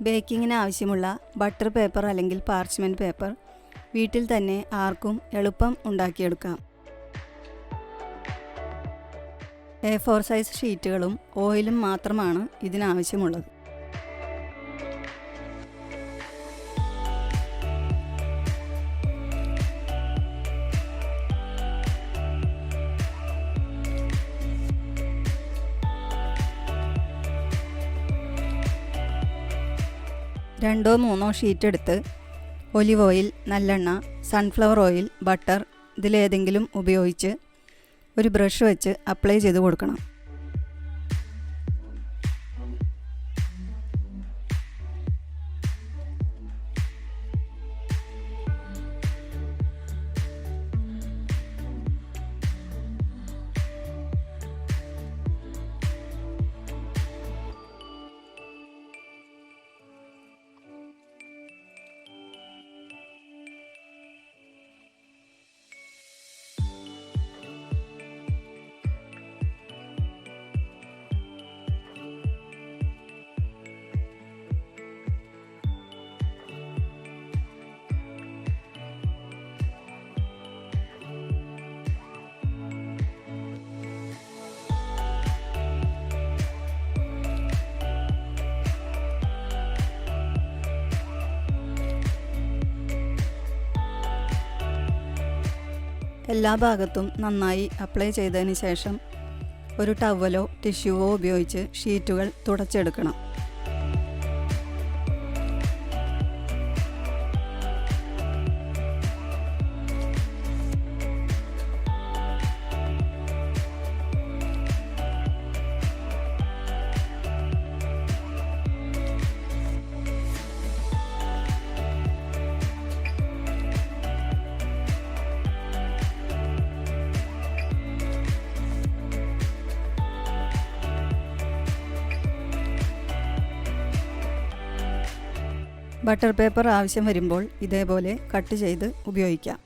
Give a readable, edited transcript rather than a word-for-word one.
ബേക്കിങ്ങിന് ആവശ്യമുള്ള butter paper അല്ലെങ്കിൽ parchment paper വീട്ടിൽ തന്നെ ആർക്കും എളുപ്പം ഉണ്ടാക്കിയെടുക്കാം. A4 സൈസ് ഷീറ്റുകളും ഓയിലും മാത്രമാണ് ഇതിനാവശ്യമുള്ളത്. രണ്ടോ മൂന്നോ ഷീറ്റ് എടുത്ത് ഒലിവ് ഓയിൽ, നല്ലെണ്ണ, സൺഫ്ലവർ ഓയിൽ, ബട്ടർ ഇതിലേതെങ്കിലും ഉപയോഗിച്ച് ഒരു ബ്രഷ് വെച്ച് അപ്ലൈ ചെയ്ത് കൊടുക്കണം. എല്ലാ ഭാഗത്തും നന്നായി അപ്ലൈ ചെയ്തതിന് ശേഷം ഒരു ടവലോ ടിഷ്യൂവോ ഉപയോഗിച്ച് ഷീറ്റുകൾ തുടച്ചെടുക്കണം. ബട്ടർ പേപ്പർ ആവശ്യം വരുമ്പോൾ ഇതേപോലെ കട്ട് ചെയ്ത് ഉപയോഗിക്കാം.